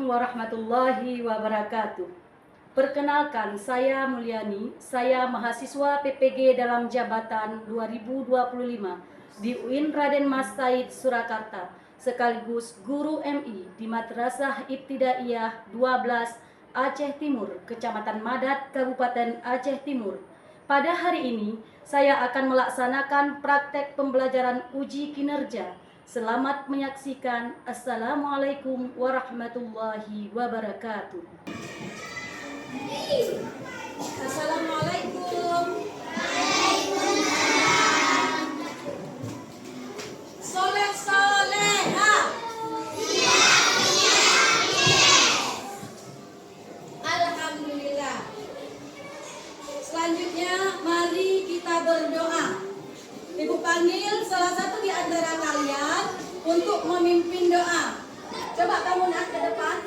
warahmatullahi wabarakatuh. Perkenalkan, saya Mulyani, saya mahasiswa PPG dalam jabatan 2025 di UIN Raden Mas Said Surakarta, sekaligus guru MI di Madrasah Ibtidaiyah 12 Aceh Timur, Kecamatan Madat, Kabupaten Aceh Timur. Pada hari ini, saya akan melaksanakan praktek pembelajaran uji kinerja. Selamat menyaksikan. Assalamualaikum warahmatullahi wabarakatuh. Assalamualaikum. Soleh soleha. Alhamdulillah. Selanjutnya mari kita berdoa. Ibu panggil salah satu di antara kalian untuk memimpin doa. Coba kamu nak ke depan.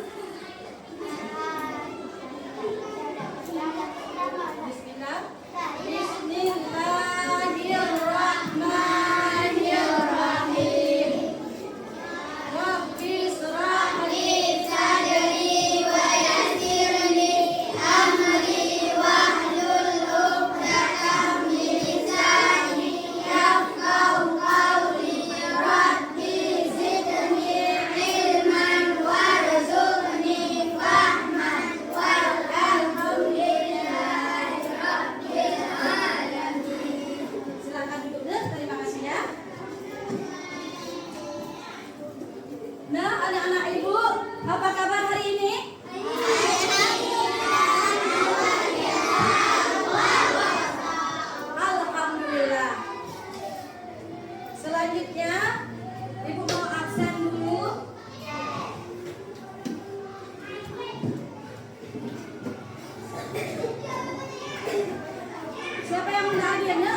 Bismillah. Bismillahirrahmanirrahim. Rabbi shrah li sadri wa yassirli amri wahlul 'uqdatam min lisani yafqahu qawli. Rabbi zidni ilman warzuqni fahman walhamdulillahi rabbil alamin. Silakan duduk, terima kasih ya. Nah, anak-anak ibu, apa kabar hari ini? Alhamdulillah. Selanjutnya, ibu mau absen dulu. Siapa yang minta hadiahnya?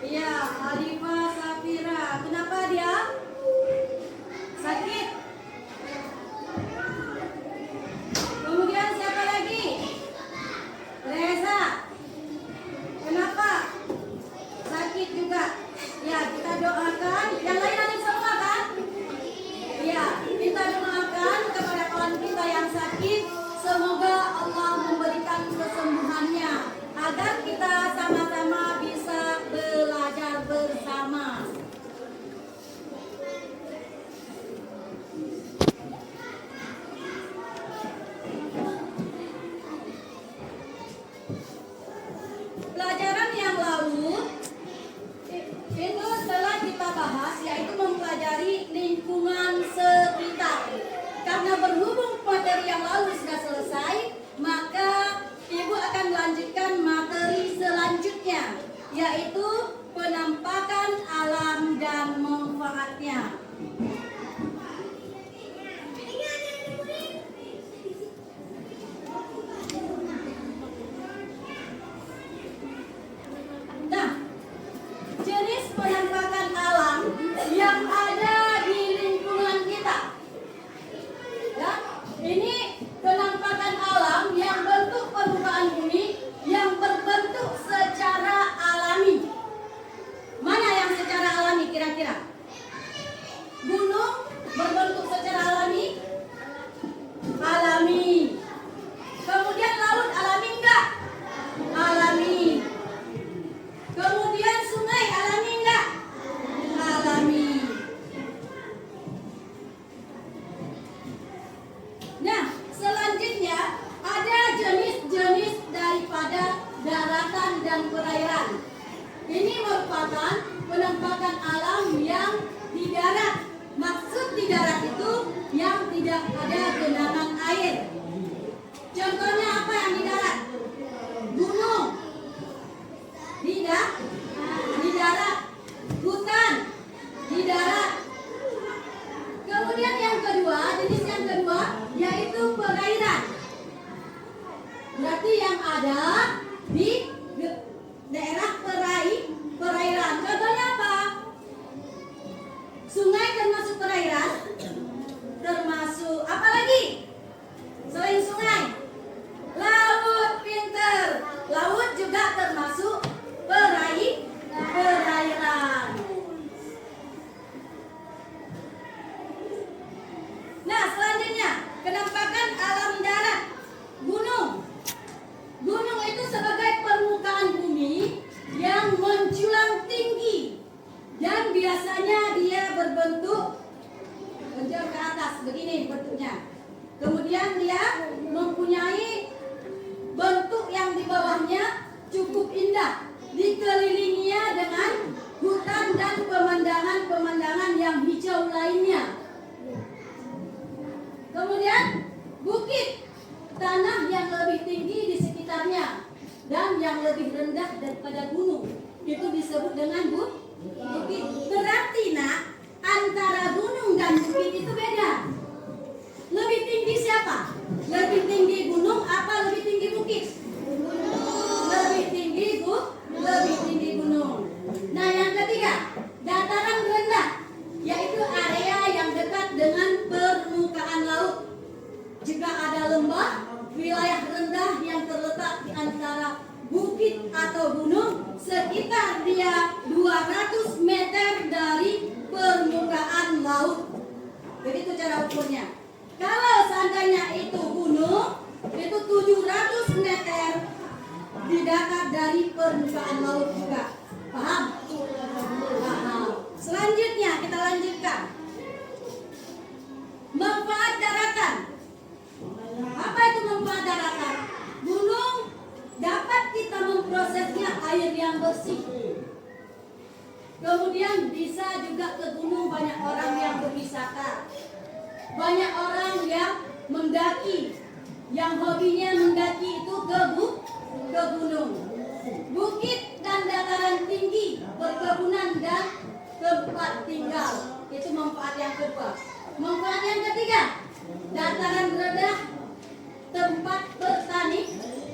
Iya, Alifah Safira. Kenapa dia? Sakit. Kemudian siapa lagi? Reza. Kenapa? Sakit juga. Ya, kita doakan. Yang lain semua kan? Ya, kita doakan kepada kawan kita yang sakit. Semoga Allah memberikan kesembuhannya agar kita sama-sama bisa belajar bersama. Pelajaran yang lalu itu telah kita bahas, yaitu mempelajari lingkungan sekitar. Karena berhubung materi yang lalu sudah selesai, maka ibu akan melanjutkan materi selanjutnya, yaitu penampakan alam dan manfaatnya. Nah, jenis penampakan alam yang ada di lingkungan kita. Ya, ini penampakan alam yang bentuk permukaan bumi yang berbentuk secara alami. Mana yang secara alami kira-kira? Gunung berbentuk secara alami? Alami. Kemudian laut alami enggak? Alami. Kemudian sungai alami enggak? Alami. Nah, selanjutnya ada jenis-jenis daripada daratan dan perairan. Ini merupakan penampakan alam yang di darat. Maksud di darat itu yang tidak ada genangan air. Contohnya apa yang di darat? Gunung. Di darat. Hutan. Di darat. Kemudian yang kedua, jenis yang kedua yaitu perairan. Berarti yang ada di daerah perairan. hijau lainnya. Kemudian bukit, tanah yang lebih tinggi di sekitarnya dan yang lebih rendah daripada gunung, itu disebut dengan bukit. Berarti nak, antara gunung dan bukit itu beda. Lebih tinggi siapa? Lebih tinggi gunung apa lebih tinggi bukit? Lebih tinggi lebih tinggi gunung. Nah, yang ketiga, dataran rendah, yaitu area yang dekat dengan permukaan laut. Jika ada lembah, wilayah rendah yang terletak di antara bukit atau gunung, sekitar dia 200 meter dari permukaan laut. Begitu cara ukurnya. Kalau seandainya itu gunung, itu 700 meter didatar dari permukaan laut juga. Paham? Paham. Selanjutnya kita lanjutkan. Manfaat daratan. Apa itu manfaat daratan? Gunung dapat kita memprosesnya air yang bersih. Kemudian bisa juga ke gunung banyak orang yang berwisata. Banyak orang yang mendaki, yang hobinya mendaki itu ke gunung. Bukit dan dataran tinggi, perkebunan dan tempat tinggal. Itu manfaat yang kedua. Manfaat yang ketiga, dataran rendah, tempat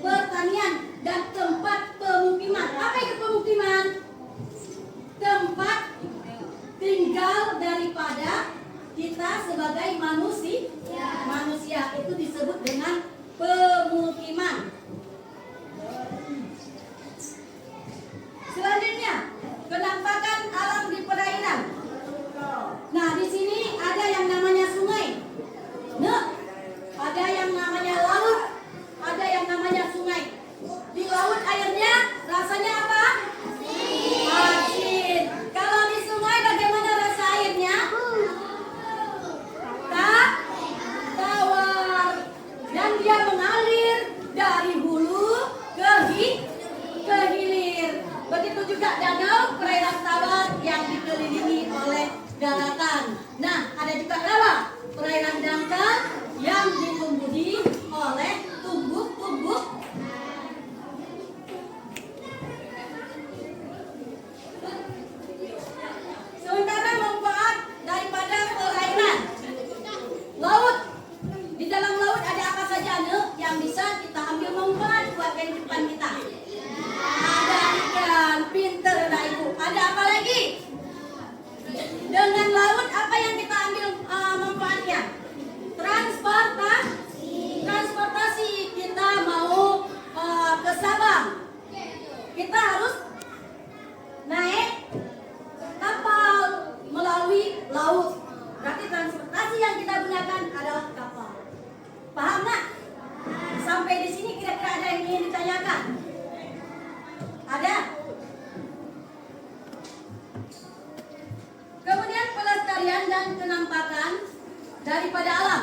pertanian dan tempat pemukiman. Apa itu pemukiman? Tempat tinggal daripada kita sebagai manusia itu disebut dengan pemukiman. Selanjutnya, penampakan alam di perairan. Nah, di sini ada yang namanya sungai. Nah, ada yang namanya laut, ada yang namanya sungai. Di laut airnya rasanya apa? Asin. Kalau di sungai bagaimana rasa airnya? Tawar. Dan dia mengalir dari hulu ke hilir. Begitu juga danau perairan tawar yang dikelilingi oleh daratan. Nah, ada juga rawa, perairan dangkal yang ditumbuhi oleh tumbuh-tumbuh. Sementara manfaat daripada perairan laut, di dalam laut ada apa saja yang bisa kita ambil manfaat buat kehidupan kita? Ada ikan, pinter dah ibu. Ada apa lagi? Dengan laut apa yang kita ambil manfaatnya? Transportasi. Kita mau ke Sabang, kita harus naik kapal melalui laut. Berarti transportasi yang kita gunakan adalah kapal. Paham nak? Sampai di sini kira-kira ada yang ingin ditanyakan? Ada? Kemudian pelestarian dan penampakan daripada alam.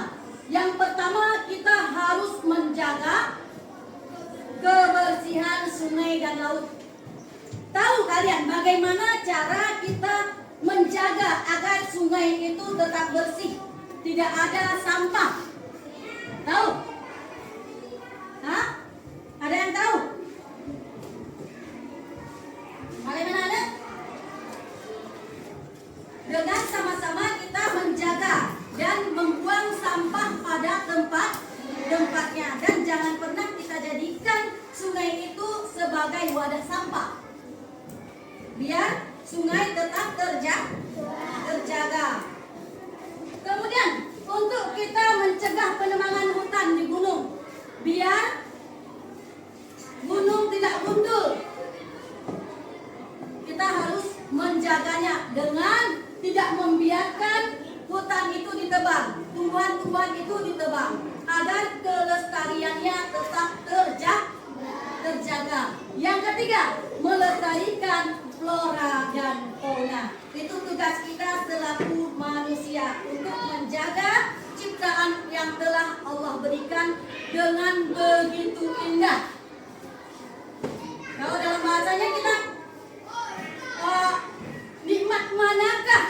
Yang pertama, kita harus menjaga kebersihan sungai dan laut. Tahu kalian bagaimana cara kita menjaga agar sungai itu tetap bersih, tidak ada sampah? Tahu? Hah? Ada yang tahu? Bagaimana ada? Dengan sama-sama kita menjaga dan membuang sampah pada tempatnya, dan jangan pernah kita jadikan sungai itu sebagai wadah sampah. Biar sungai tetap terjaga. Kemudian untuk kita mencegah penebangan hutan di gunung, biar gunung tidak gundul, kita harus menjaganya dengan tidak membiarkan hutan itu ditebang, tumbuhan-tumbuhan itu ditebang, agar kelestariannya tetap terjaga. Yang ketiga, melestarikan flora dan fauna. Itu tugas kita selaku manusia untuk menjaga ciptaan yang telah Allah berikan dengan begitu indah. Kalau dalam bahasanya kita nikmat manakah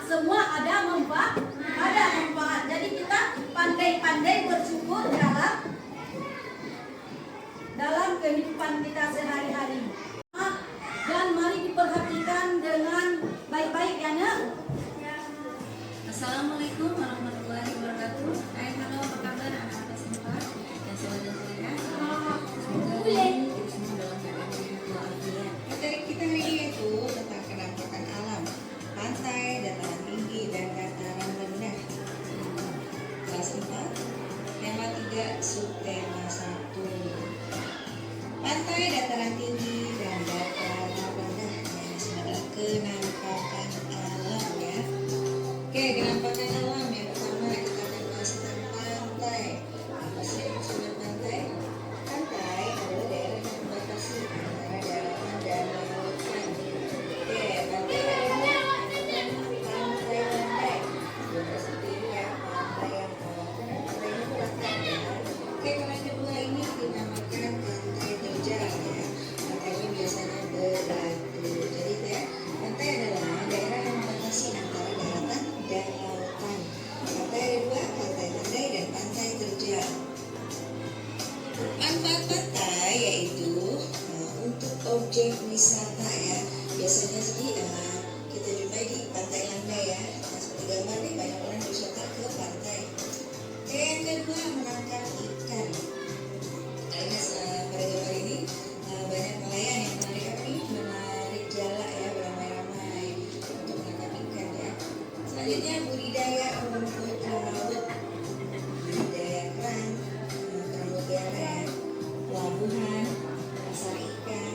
semua ada manfaat. Jadi kita pandai-pandai bersyukur dalam kehidupan kita sehari-hari. Dan mari diperhatikan dengan baik-baik ya, Nak. Assalamualaikum warahmatullahi wabarakatuh. Hai, halo, apa kabar anak-anak semua dan saudara-saudara? Semoga kita semua dalam keadaan sehat walafiat. Materi kita hari ini yaitu tentang penampakan alam, pantai, dataran tinggi, dan dataran rendah. Kelas 4, tema 3, subtema 1. Pantai, dataran tinggi, dan dataran rendah. Ini adalah kenampakan alam ya. Oke, kenampakan alam yang pertama kita akan bahas tentang pantai. Apa sih maksudnya pantai? Pantai adalah daerah yang membatasi antara daratan dan lautan. Oke, pantai ada pantai landai. Juga seperti ini ya, pantai yang pantainya itu rata ya. Oke, kalau yang kedua ini dinamakan pantai terjal ya. Pantainya biasanya berbatu. Jadi itu ya, pantai adalah daerah yang membatasi antara daratan dan lautan. Pantai ada dua, pantai landai dan pantai terjal. Manfaat pantai yaitu untuk objek wisata ya. Biasanya sih kita jumpai di pantai landai ya. Nah, seperti gambar nih, banyak orang wisata ke pantai. Oke, yang kedua menangkap ikan. Kita lihat pada gambar ini banyak nelayan yang menarik jala ya, beramai-ramai untuk menangkap ikan ya. Selanjutnya budidaya rumput laut, budidaya kerang mutiara ya, pelabuhan, pasar ikan,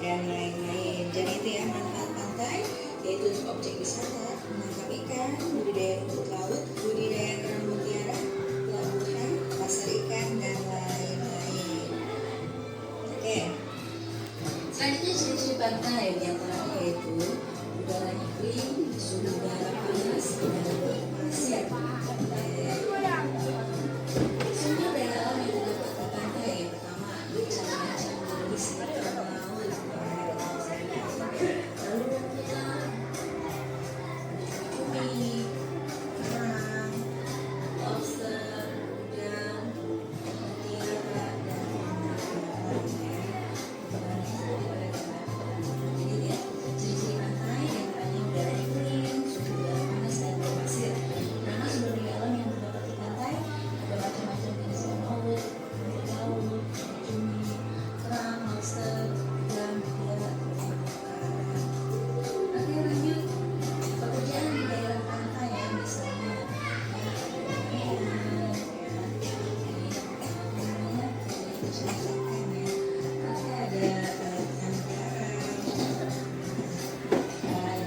dan lain-lain. Jadi itu ya manfaat pantai, yaitu untuk objek wisata, menangkap ikan, budidaya rumput laut, budidaya kerang mutiara, pelabuhan, pasar ikan, dan lain-lain. Oke. Selanjutnya ciri-ciri pantai diantaranya yaitu udaranya kering, suhu udara panas, dan berpasir. Sumber daya alam yang terdapat di pantai yang pertama macam-macam jenis ikan laut, lalu rumputan, cumi, kerang, lobster, udang, mutiara, dan lain-lain. Jadi ya, ciri-ciri pantai yang tadi udaranya kering, suhu udara panas, dan berpasir. Karena sumber daya alam yang terdapat di pantai ada macam-macam jenis ikan laut, rumput laut, cumi, kerang, lobster, udang, mutiara, dan karang. Oke, lanjut pekerjaan di daerah pantai ya, misalnya nelayan, ada petani garam,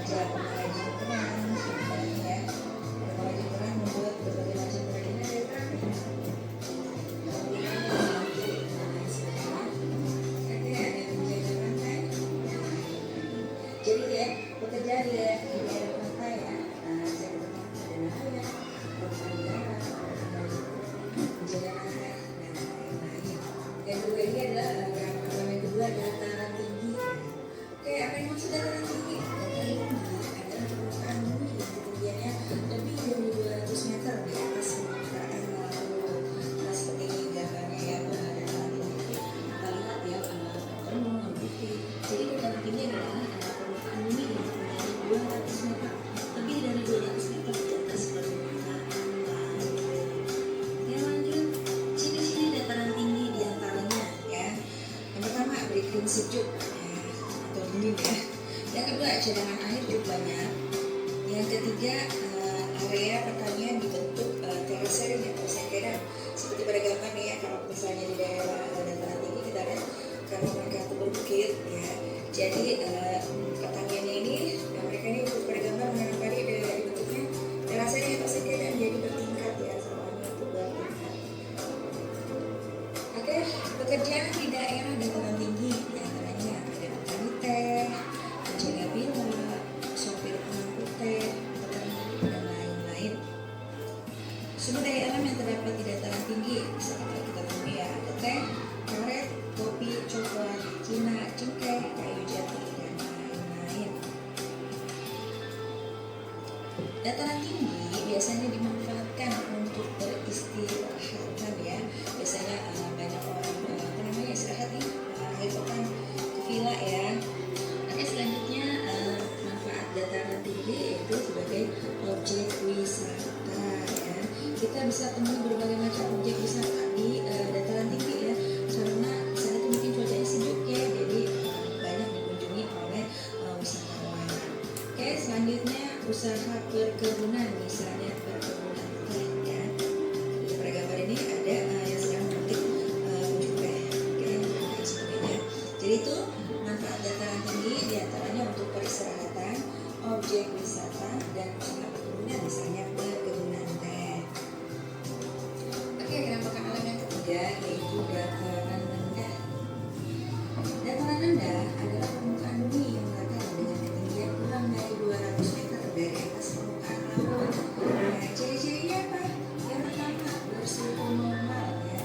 ada pengrajin kerang, ya. Pengrajin kerang membuat berbagai macam kerajinan dari kerang. Jadi ya, bekerja di daerah pantai ya, saya ketemu ada nelayan, petani garam, penjaga nelayan, dan lain-lain. Yang kedua ini adalah yang kedua dataran tinggi. Oke, apa yang maksud dataran tinggi? Dataran tinggi adalah permukaan bumi yang ketinggiannya lebih dari 200 meter di atas permukaan laut. Nah, seperti ini gambarnya ya, dataran tinggi. Kita lihat ya, gunung, bukit. Jadi dataran tinggi adalah permukaan bumi yang ketinggiannya 200 meter, lebih dari 200 meter di atas permukaan laut. Ya, lanjut ciri-ciri dataran tinggi diantaranya ya. Yang pertama beriklim sejuk ya, atau dingin ya. Yang kedua cadangan air cukup banyak. Yang ketiga area pertanian dibentuk terasering atau sekedan seperti pada gambar nih ya. Kalau misalnya di daerah dataran tinggi kita lihat karena mereka itu berbukit ya, jadi pertaniannya ini mereka ini pada gambar menanam padi dibentuknya terasering atau sekedan, jadi bertingkat ya, sawahnya itu bertingkat. Oke, pekerjaan di daerah dataran tinggi diantaranya ada petani teh, penjaga villa, sopir pengangkut teh, petani, dan lain-lain. Sumber daya alam yang terdapat di dataran tinggi bisa kita temui ya, ada teh, karet, kopi, coklat, cina, cengkeh, kayu jati, dan lain-lain. Dataran tinggi biasanya dimanfaatkan untuk beristirahat ya. Biasanya banyak orang apa namanya istirahat nih akhir pekan ke villa ya. Oke, selanjutnya manfaat dataran tinggi yaitu sebagai objek wisata ya. Kita bisa temui berbagai macam objek wisata di dataran tinggi ya, karena di sana tuh mungkin cuacanya sejuk ya, jadi banyak dikunjungi oleh wisatawan. Oke, selanjutnya usaha perkebunan, misalnya perkebunan teh ya. Di pada gambar ini ada yang sedang memetik pucuk teh, oke, dan sebagainya. Jadi itu manfaat dataran tinggi diantaranya untuk peristirahatan, objek wisata, dan usaha perkebunan, misalnya perkebunan teh. Oke, kenampakan alam yang ketiga yaitu dataran rendah. Dataran rendah adalah permukaan bumi yang dangkal dengan ketinggian kurang dari 200 meter dari atas permukaan laut. Nah, ciri-cirinya apa? Yang pertama, bersuhu normal ya,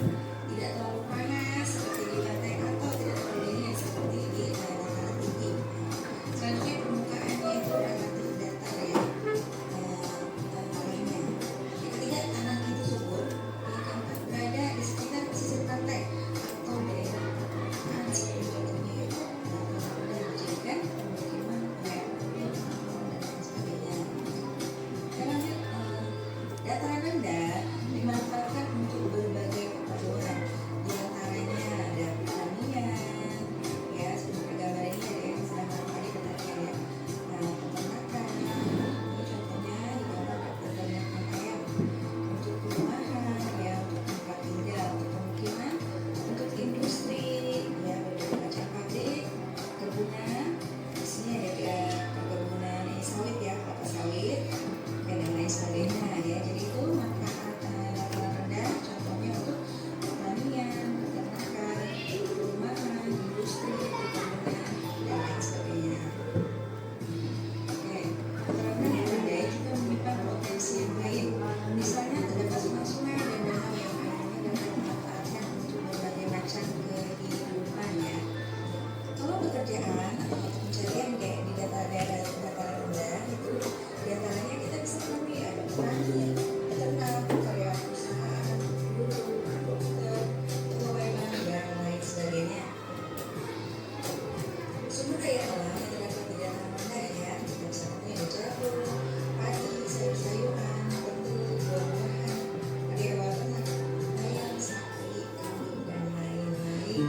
tidak terlalu panas seperti di pantai atau tidak terlalu dingin seperti di dataran tinggi. Selanjutnya permukaannya itu relatif datar ya, tanahnya. Yang ketiga, tanah itu subur. Yang keempat, berada di sekitar pesisir pantai atau daerah perkotaan seperti contohnya itu dan dijadikan pemukiman oleh dan sebagainya. Lanjut, dataran rendah dimanfaatkan untuk berbagai keperluan, di antaranya ada pertanian ya, seperti gambar ini ada yang sedang melakukan pertanian ya, peternakan, ini contohnya di gambar ada peternakan ayam, untuk perumahan ya, untuk tempat tinggal, untuk pemukiman, untuk industri ya, berbagai macam pabrik, perkebunan, di sini ada perkebunan ini sawit ya, kelapa sawit dan yang lain sebagainya ya. Jadi itu manfaat dataran rendah, contohnya untuk pertanian, peternakan, perumahan, industri, perkebunan, dan lain sebagainya. Oke, dataran rendah yang rendah juga menyimpan potensi yang lain. Misalnya terdapat sungai-sungai dan danau yang airnya dapat dimanfaatkan untuk berbagai macam kehidupan ya. Kalau pekerjaan atau pencarian kayak di dataran rendah itu diantaranya kita bisa temui ada petani, peternak, karyawan perusahaan, guru, dokter, pegawai bank, dan lain sebagainya. Sumber daya alam yang terdapat di dataran rendah ya, kita bisa temui ada jagung, padi, sayur-sayuran, tebu, buah-buahan, ada hewan ternak, ayam, sapi, kambing, dan lain-lain.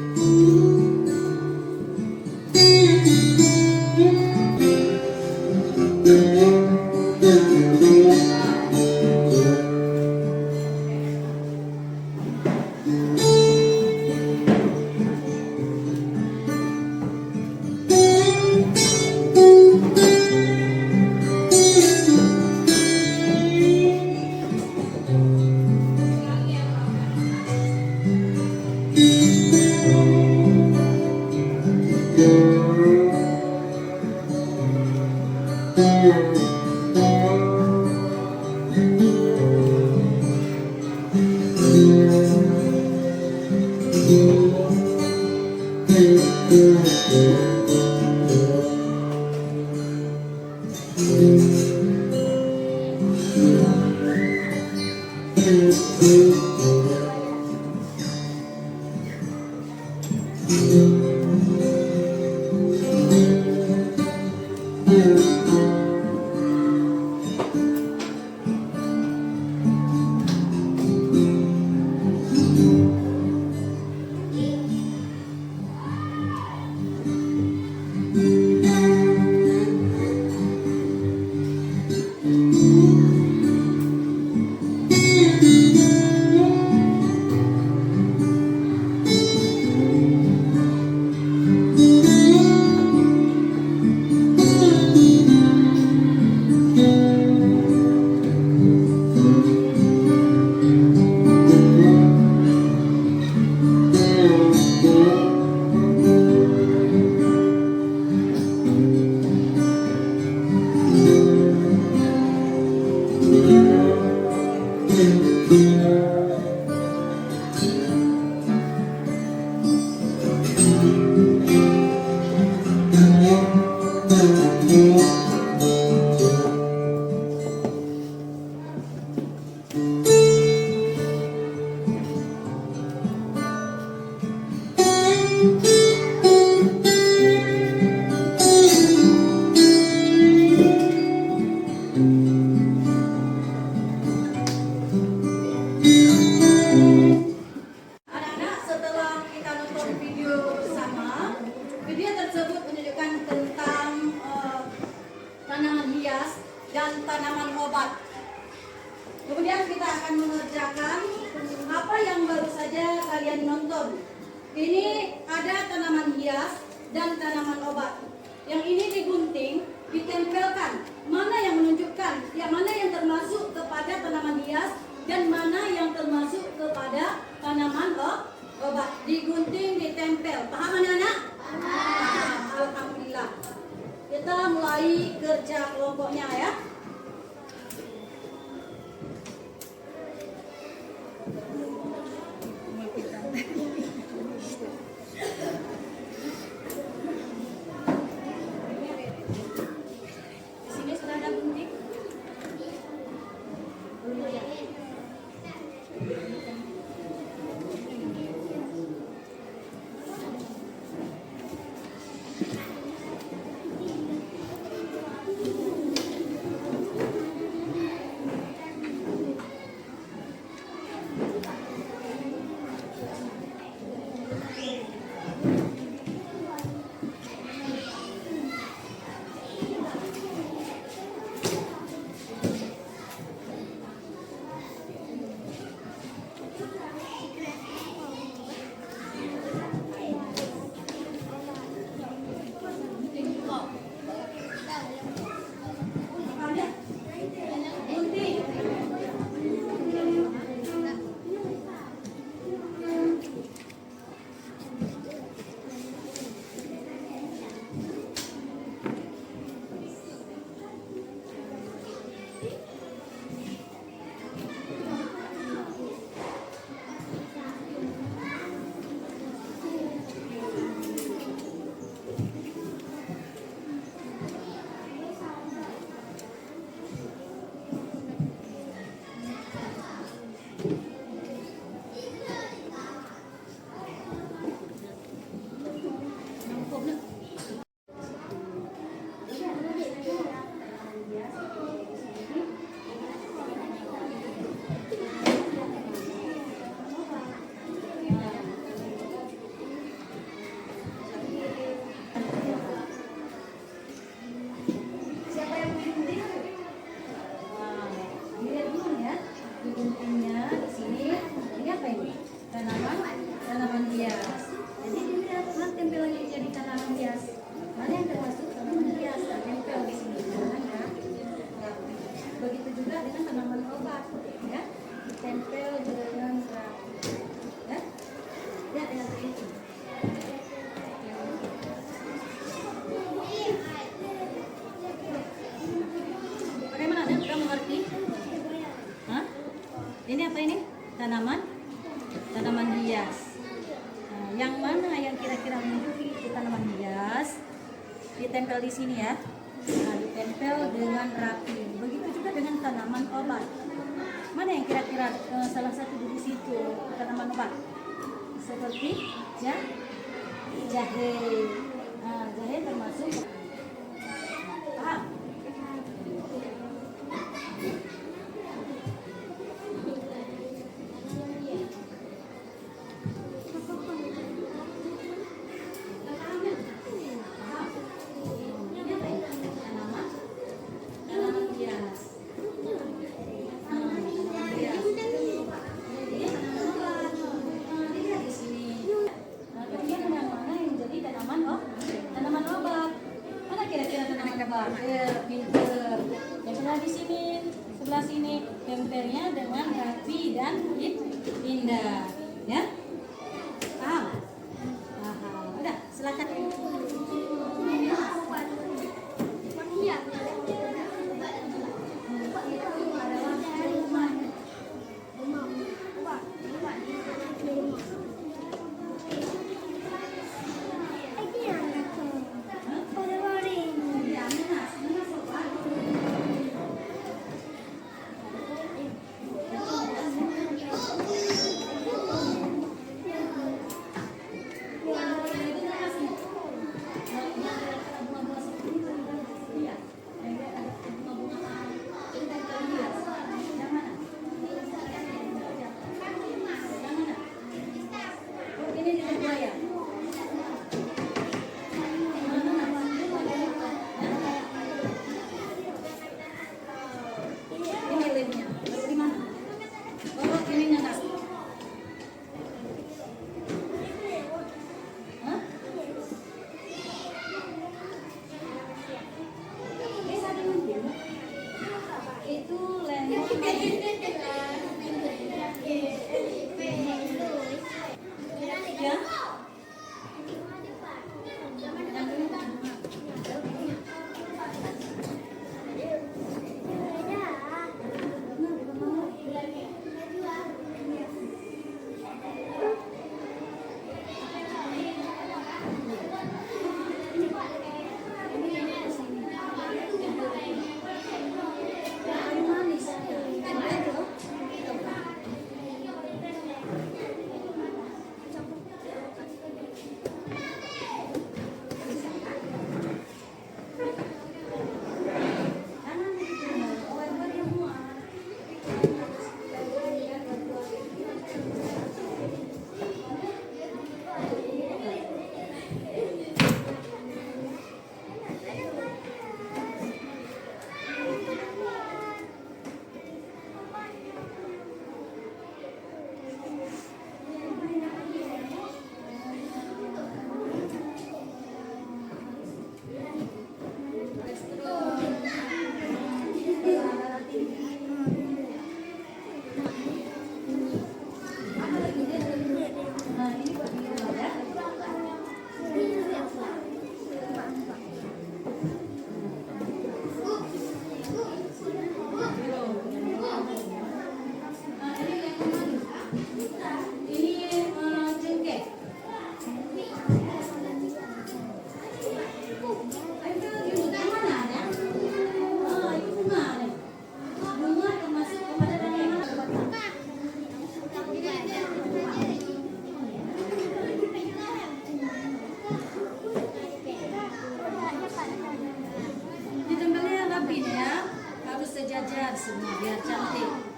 tanaman obat. Kemudian kita akan mengerjakan apa yang baru saja kalian nonton. Ini ada tanaman hias dan tanaman obat. Yang ini digunting, ditempelkan. Mana yang menunjukkan, yang mana yang termasuk kepada tanaman hias dan mana yang termasuk kepada tanaman obat. Digunting, ditempel. Paham anak-anak? Paham. Alhamdulillah. Kita mulai kerja kelompoknya ya. Di sini sudah ada gunting. Tanaman hias. Jadi dilihat tempelannya jadi tanaman hias. Mana yang termasuk tanaman hias? Tempel di sini. Ya. Begitu juga dengan tanaman obat, ya. Tempel dengan rapi. Ya. Lihat dengan teliti. Bagaimana? Sudah mengerti? Hah? Ini apa ini? Tanaman hias. Nah, yang mana yang kira-kira menunjuki itu tanaman hias? Ditempel di sini ya. Nah, ditempel dengan rapi. Begitu juga dengan tanaman obat. Mana yang kira-kira salah satu di situ tanaman obat? Seperti ya, jahe. Nah, jahe termasuk. Paham? Pinter. Yang sebelah di sini, sebelah sini tempelnya dengan rapi dan indah, ya. Paham? Paham. Udah, silakan. semua biar cantik.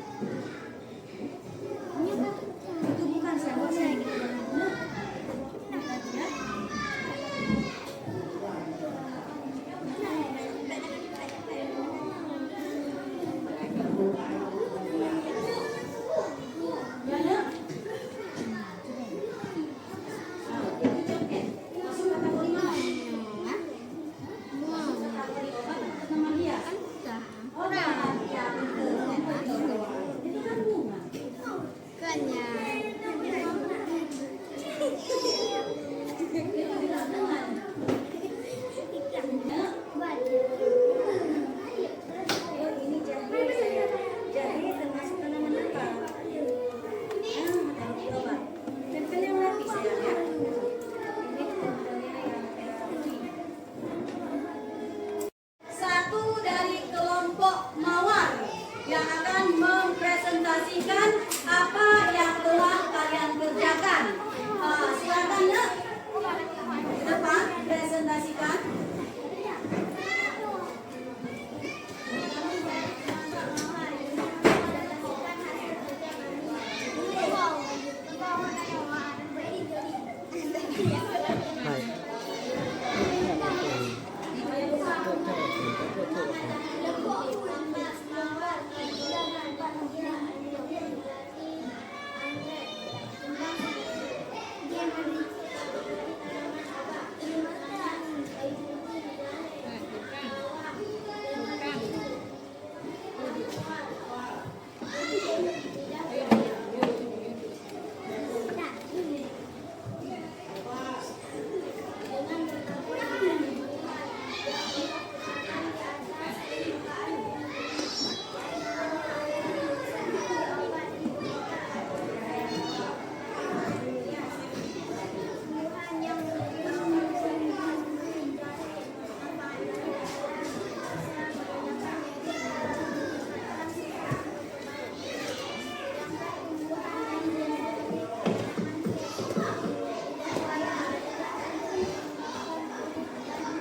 Itu bukan sendok saya gitu. Ya. Ya, ya. Masuk kategori mana? Tanaman hias. Oh, nah, ya betul. Itu kan bunga. Ini jahe termasuk tanaman apa? Coba tempel yang rapi sayang ya. Ini tempelnya yang rapi. Satu dari kelompok mawar yang akan mempresentasikan apa yang telah kalian kerjakan. Silakan ya, ke depan presentasikan.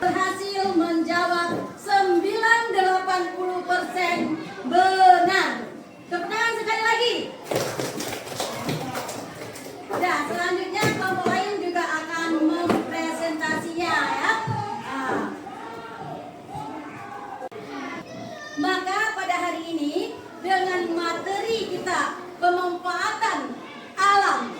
Berhasil menjawab 80% benar. Tepuk tangan sekali lagi. Nah, selanjutnya kelompok lain juga akan mempresentasinya ya. Maka pada hari ini dengan materi kita pemanfaatan alam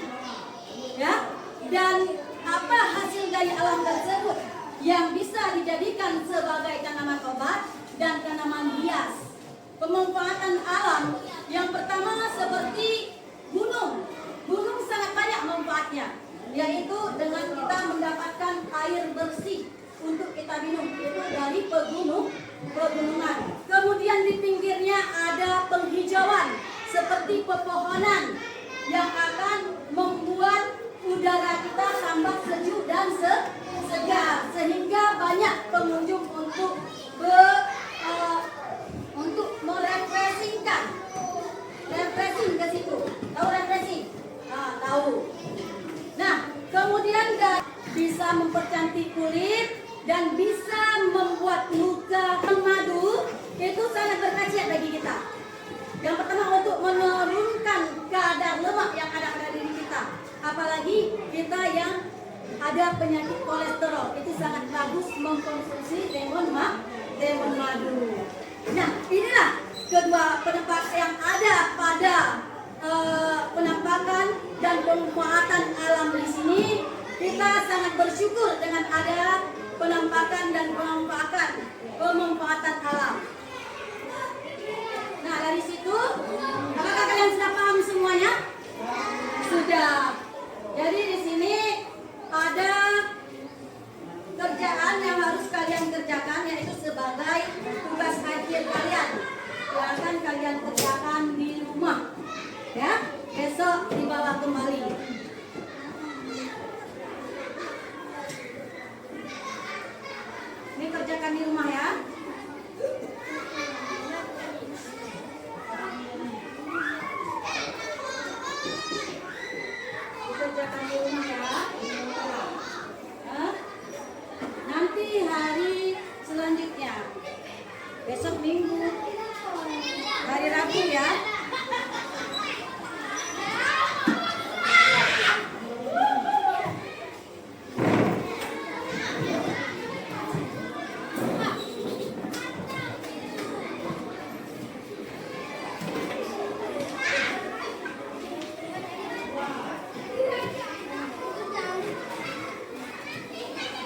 ya, dan apa hasil dari alam tersebut yang bisa dijadikan sebagai tanaman obat dan tanaman hias. Pemanfaatan alam yang pertama seperti gunung. Gunung sangat banyak manfaatnya, yaitu dengan kita mendapatkan air bersih untuk kita minum, itu dari pegunungan. Kemudian di pinggirnya ada penghijauan seperti pepohonan yang akan membuat udara kita tambah sejuk dan segar, sehingga banyak pengunjung untuk merefreshingkan, refreshing ke situ. Tahu refreshing? Tahu. Nah, kemudian bisa mempercantik kulit dan bisa membuat luka. Madu itu sangat berkhasiat bagi kita. Yang pertama untuk menurunkan kadar lemak yang ada pada diri kita. Apalagi kita yang ada penyakit kolesterol, itu sangat bagus mengkonsumsi lemon madu. Nah, inilah kedua penampakan yang ada pada penampakan dan pemanfaatan alam di sini. Kita sangat bersyukur dengan ada penampakan dan pemanfaatan alam. Nah, dari situ, apakah kalian sudah paham semuanya? Sudah. Jadi di sini ada kerjaan yang harus kalian kerjakan, yaitu sebagai tugas akhir kalian yang akan kalian kerjakan di rumah. Ya, besok dibawa kembali. Ini kerjakan di rumah ya. Kerjakan di rumah ya. Nanti hari selanjutnya, besok Minggu, hari dulu ya.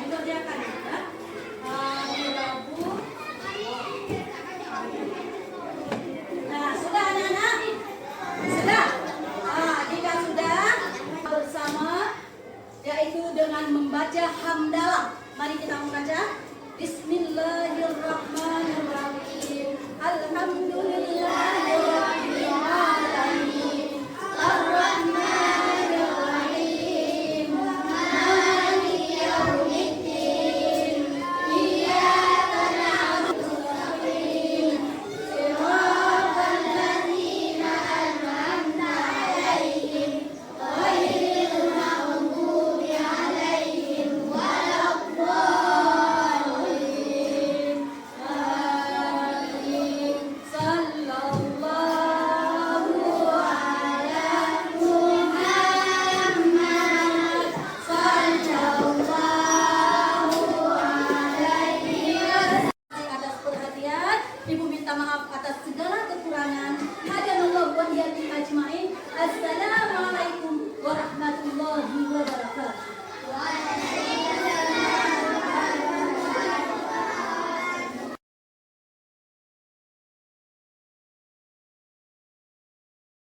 Dikerjakan ya. Rabu. Nah, sudah anak-anak? Sudah? Jika sudah, bersama yaitu dengan membaca hamdalah. Mari kita membaca. Bismillahirrahmanirrahim. Alhamdulillahirabbil alamin. Arrahmanirrahim. Maliki yaumiddin. Iyyaka na'budu wa iyyaka nasta'in. Siratal ladzina an'amta 'alaihim ghairil maghdubi 'alaihim waladdallin. Amin. Sallallahu ala Muhammad. Sallallahu alaihi wasallam. Atas perhatian, Ibu minta maaf atas segala kekurangan. Hadanallahu wa iyyakum